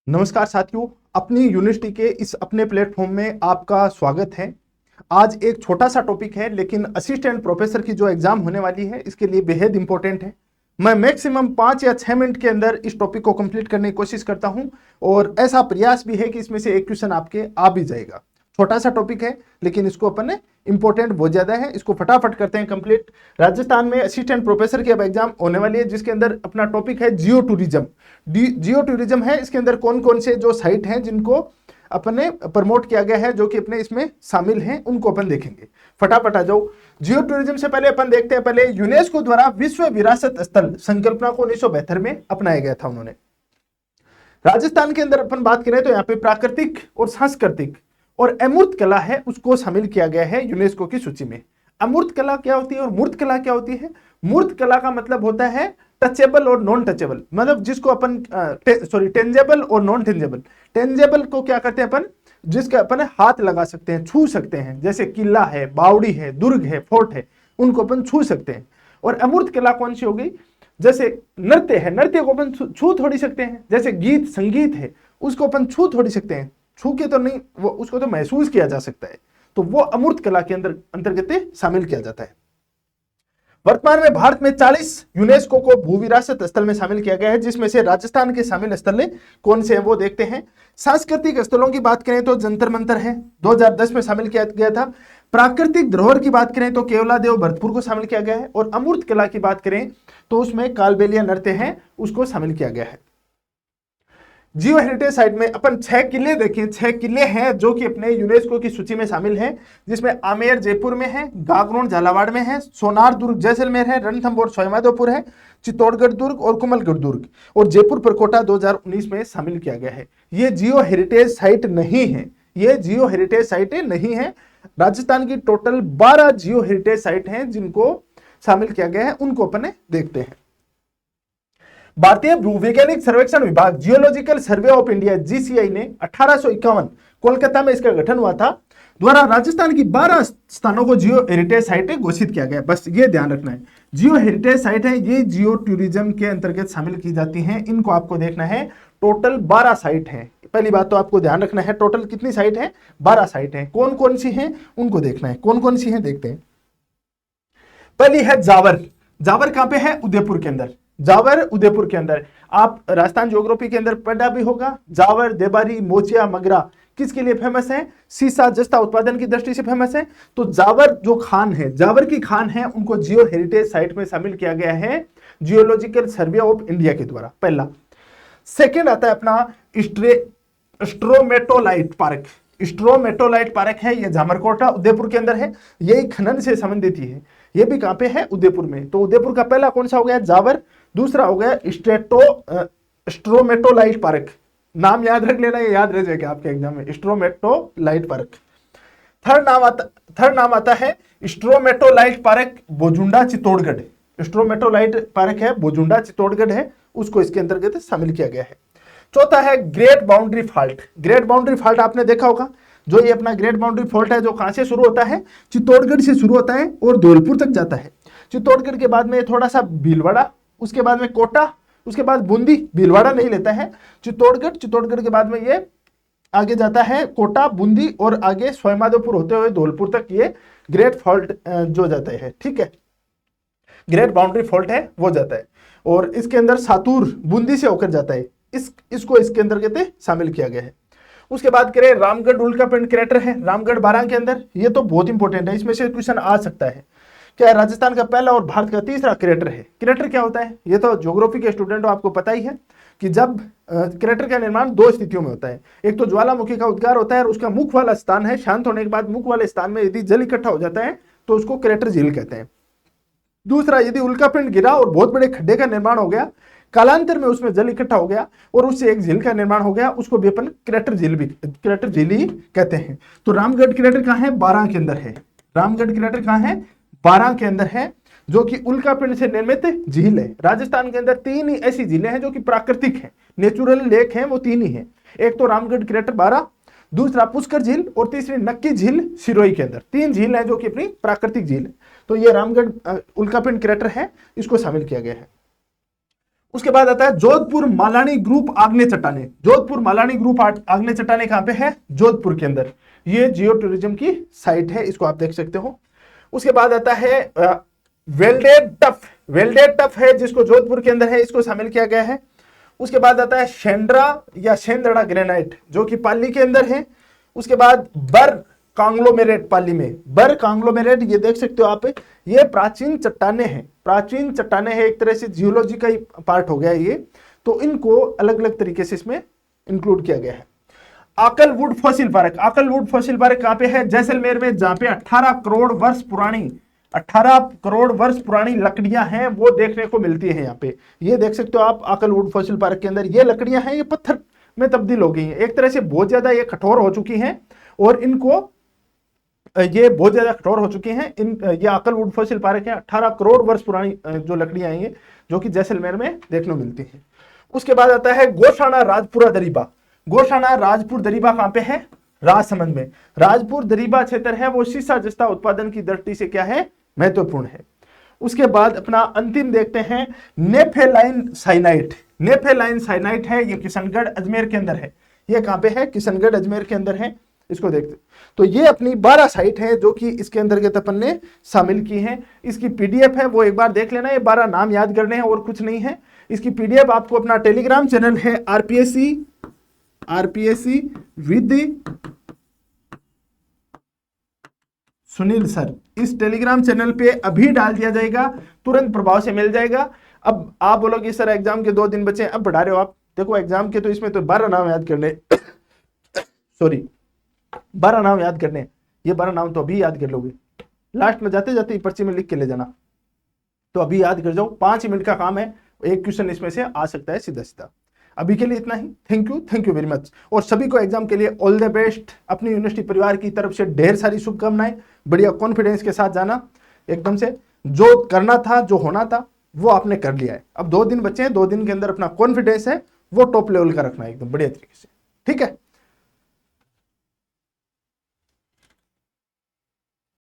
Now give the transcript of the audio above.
नमस्कार साथियों, अपनी यूनिवर्सिटी के इस अपने प्लेटफॉर्म में आपका स्वागत है। आज एक छोटा सा टॉपिक है, लेकिन असिस्टेंट प्रोफेसर की जो एग्जाम होने वाली है इसके लिए बेहद इंपॉर्टेंट है। मैं मैक्सिमम 5 या 6 मिनट के अंदर इस टॉपिक को कंप्लीट करने की कोशिश करता हूं और ऐसा प्रयास भी है कि इसमें से एक क्वेश्चन आपके आ भी जाएगा। छोटा सा टॉपिक है, लेकिन इसको अपन ने इंपॉर्टेंट बहुत ज्यादा है। इसको फटाफट करते हैं कंप्लीट। राजस्थान में असिस्टेंट प्रोफेसर की अब एग्जाम होने वाली है, जिसके अंदर अपना टॉपिक है जियो टूरिज्म। जियो टूरिज्म है, इसके अंदर कौन कौन से जो साइट हैं जिनको अपने प्रमोट किया गया है, जो कि अपने इसमें शामिल हैं, उनको अपन देखेंगे। फटाफट आ जाओ। जियो टूरिज्म से पहले अपन देखते हैं, पहले यूनेस्को द्वारा विश्व विरासत स्थल संकल्पना को 1972 में अपनाया गया था उन्होंने। राजस्थान के अंदर अपन बात करें तो यहाँ पे प्राकृतिक और सांस्कृतिक और अमूर्त कला है, उसको शामिल किया गया है यूनेस्को की सूची में। अमूर्त कला क्या होती है और मूर्त कला क्या होती है? मूर्त कला का मतलब होता है टचेबल और नॉन टचेबल, मतलब जिसको अपन टेंजेबल और नॉन टेंजेबल। टेंजेबल को क्या करते हैं अपन? जिसका अपन हाथ लगा सकते हैं, छू सकते हैं, जैसे किला है, बावड़ी है, दुर्ग है, फोर्ट है, उनको अपन छू सकते हैं। और अमूर्त कला कौन सी हो गई? जैसे नृत्य है, नृत्य को अपन छू थोड़ी सकते हैं। जैसे गीत संगीत है, उसको अपन छू थोड़ी सकते हैं, छू के तो नहीं, वो उसको तो महसूस किया जा सकता है। तो वो अमूर्त कला के अंदर अंतर्गत शामिल किया जाता है। वर्तमान में भारत में 40 यूनेस्को को भू विरासत स्थल में शामिल किया गया है, जिसमें से राजस्थान के शामिल स्थल कौन से हैं वो देखते हैं। सांस्कृतिक स्थलों की बात करें तो जंतर मंतर है, 2010 में शामिल किया गया था। प्राकृतिक धरोहर की बात करें तो केवलादेव भरतपुर को शामिल किया गया है। और अमूर्त कला की बात करें तो उसमें कालबेलिया नृत्य है, उसको शामिल किया गया है। जियो हेरिटेज साइट में अपन 6 किले देखें, 6 किले हैं जो कि अपने यूनेस्को की सूची में शामिल हैं, जिसमें आमेर जयपुर में है, गागरोन झालावाड़ में है, सोनार दुर्ग जैसलमेर है, रणथंभौर सवाईमाधोपुर है, चित्तौड़गढ़ दुर्ग और कुमलगढ़ दुर्ग और जयपुर परकोटा 2019 में शामिल किया गया है। ये जियो हेरिटेज साइट नहीं है, ये जियो हेरिटेज साइट नहीं है। राजस्थान की टोटल 12 जियो हेरिटेज साइट हैं जिनको शामिल किया गया है, उनको अपन देखते हैं। भारतीय भूवैज्ञानिक सर्वेक्षण विभाग geological survey of India GCI ने 1851 कोलकाता में इसका गठन हुआ था, द्वारा राजस्थान की 12 स्थानों को जियो हेरिटेज साइट घोषित किया गया। बस ये ध्यान रखना है, जियो हेरिटेज साइट है, ये जियो टूरिज्म के अंतर्गत शामिल की जाती हैं। इनको आपको देखना है, टोटल 12 साइट है। पहली बात तो आपको ध्यान रखना है, टोटल कितनी साइट है? 12 साइट है। कौन कौन सी हैं उनको देखना है, कौन कौन सी हैं देखते हैं। पहली है जावर। जावर कहां पे है? उदयपुर के अंदर। जावर उदयपुर के अंदर। आप राजस्थान ज्योग्राफी के अंदर पढ़ा भी होगा। जावर, देबारी, मोचिया, मगरा किसके लिए फेमस है? सीसा जस्ता उत्पादन की दृष्टि से फेमस है। तो जावर जो खान है, जावर की खान है, उनको जियो हेरिटेज साइट में शामिल किया गया है जियोलॉजिकल सर्वे ऑफ इंडिया के द्वारा। पहला। सेकेंड आता है अपना स्ट्रोमेटोलाइट पार्क। स्ट्रोमेटोलाइट पार्क है, ये जामरकोटा उदयपुर के अंदर है। यही खनन से संबंधित ही है। ये भी कहां पे है? उदयपुर में। तो उदयपुर का पहला कौन सा हो गया? जावर। दूसरा हो गया स्ट्रोमेटोलाइट पार्क। नाम याद रख लेना, ये याद रह जाएगा आपके एग्जाम में, स्ट्रोमेटोलाइट पार्क। थर्ड नाम आता है stromatolite park Bhojunda Chittorgarh. Stromatolite park है, बोजुंडा चित्तौड़गढ़ है, उसको इसके अंतर्गत शामिल किया गया है। चौथा है great boundary fault. Great boundary fault आपने देखा होगा, जो ये अपना ग्रेट बाउंड्री फॉल्ट है, जो कहां से शुरू होता है? चित्तौड़गढ़ से शुरू होता है और धौलपुर तक जाता है। चित्तौड़गढ़ के बाद में थोड़ा सा भीलवाड़ा, उसके बाद में कोटा, उसके बाद बूंदी। भीलवाड़ा नहीं लेता है चित्तौड़गढ़। चित्तौड़गढ़ के बाद में ये आगे जाता है कोटा, बूंदी और आगे सवाईमाधोपुर होते हुए धौलपुर तक ये ग्रेट फॉल्ट जो जाता है। ठीक है, ग्रेट बाउंड्री फॉल्ट है वो जाता है। और इसके अंदर सातूर बूंदी से होकर जाता है, इसको इसके अंतर्गत शामिल किया गया है। उसके बाद करें रामगढ़ उल्कापिंड क्रेटर है, रामगढ़ बारां के अंदर। ये तो बहुत इंपॉर्टेंट है, इसमें से क्वेश्चन आ सकता है। क्या राजस्थान का पहला और भारत का तीसरा क्रेटर है। क्रेटर क्या होता है? ये तो ज्योग्राफी के स्टूडेंट हो, आपको पता ही है कि जब क्रेटर का निर्माण 2 स्थितियों में होता है। एक तो ज्वालामुखी का उद्गार होता है और उसका मुख वाला स्थान है, शांत होने के बाद मुख वाले स्थान में यदि जल इकट्ठा हो जाता है तो उसको क्रेटर झील कहते हैं। दूसरा, यदि उल्कापिंड गिरा और बहुत बड़े खड्डे का निर्माण हो गया, कालांतर में उसमें जल इकट्ठा हो गया और उससे एक झील का निर्माण हो गया, उसको भी अपन क्रेटर झील ही कहते हैं। तो रामगढ़ क्रेटर कहां है? बारां के अंदर है। रामगढ़ क्रेटर कहां है? बारां के अंदर है, जो कि उल्कापिंड से निर्मित झील है। राजस्थान के अंदर 3 ही ऐसी झीलें हैं जो कि प्राकृतिक हैं, नेचुरल लेक हैं, वो 3 ही हैं। एक तो रामगढ़ क्रेटर बारां, दूसरा पुष्कर झील और तीसरी नक्की झील सिरोही के अंदर। 3 झील हैं जो कि अपनी प्राकृतिक झील है। तो ये रामगढ़ उल्कापिंड क्रेटर है, इसको शामिल किया गया है। उसके बाद आता है जोधपुर मालानी ग्रुप आग्नेय चट्टाने। जोधपुर मालानी ग्रुप आग्नेय चट्टाने कहां पे है? जोधपुर के अंदर। ये जियो टूरिज्म की साइट है, इसको आप देख सकते हो। उसके बाद आता है वेल्डेड टफ। वेल्डेड टफ है जिसको जोधपुर के अंदर है, इसको शामिल किया गया है। उसके बाद आता है शेंड्रा या शेंदड़ा ग्रेनाइट जो कि पाली के अंदर है। उसके बाद बर कांग्लोमेरेट, पाली में बर कांग्लोमेरेट, ये देख सकते हो आप, ये प्राचीन चट्टाने हैं। प्राचीन चट्टाने हैं, एक तरह से जियोलॉजी का ही पार्ट हो गया ये, तो इनको अलग अलग तरीके से इसमें इंक्लूड किया गया है। Akal wood fossil park. Akal wood fossil park कहां पे है? जैसलमेर में, जहां पे 18 करोड़ वर्ष पुरानी लकड़ियां हैं वो देखने को मिलती है यहाँ पे। ये देख सकते हो आप आकलवुड फॉसिल पार्क के अंदर, ये लकड़ियां हैं, ये पत्थर में तब्दील हो गई हैं, एक तरह से बहुत ज्यादा ये कठोर हो चुकी हैं और इनको ये बहुत ज्यादा कठोर हो चुकी हैं। ये आकलवुड फॉसिल पार्क है, 18 करोड़ वर्ष पुरानी जो लकड़ियां हैं ये, जो कि जैसलमेर में देखने को मिलती हैं। उसके बाद आता है गोशाना राजपुरा दरीबा। गोशाना राजपुर दरीबा कहां पे है? राजसमंद में। राजपुर दरीबा क्षेत्र है वो सीसा जस्ता उत्पादन की दृष्टि से क्या है? महत्वपूर्ण है। उसके बाद अपना अंतिम देखते हैं नेफेलाइन साइनाइट। नेफेलाइन साइनाइट है, ये किशनगढ़ अजमेर के अंदर है। ये कहां पे है? किशनगढ़ अजमेर के अंदर है, इसको देखते। तो ये अपनी 12 साइट है जो कि इसके अंतर्गत अपन ने शामिल की हैं। इसकी पीडीएफ है वो एक बार देख लेना, ये 12 नाम याद करने हैं और कुछ नहीं है। इसकी पीडीएफ आपको अपना टेलीग्राम चैनल है आरपीएससी विद सुनील सर, इस टेलीग्राम चैनल पे अभी डाल दिया जाएगा, तुरंत प्रभाव से मिल जाएगा। अब आप बोलोगे सर एग्जाम के 2 दिन बचे, अब बढ़ा रहे हो आप। देखो एग्जाम के तो इसमें तो 12 नाम याद करने सॉरी 12 नाम याद करने, ये 12 नाम तो अभी याद कर लोगे, लास्ट में जाते जाते पर्ची में लिख के ले जाना, तो अभी याद कर जाओ। 5 मिनट का काम है, एक क्वेश्चन इसमें से आ सकता है सीधा सीधा। अभी के लिए इतना ही। Thank you very much. और सभी को एग्जाम के लिए ऑल द बेस्ट। अपनी यूनिवर्सिटी परिवार की तरफ से ढेर सारी शुभकामनाएं। बढ़िया कॉन्फिडेंस के साथ जाना, एकदम से जो करना था, जो होना था वो आपने कर लिया है। अब 2 दिन बचे हैं, 2 दिन के अंदर अपना कॉन्फिडेंस है वो टॉप लेवल का रखना है एकदम बढ़िया तरीके से। ठीक है।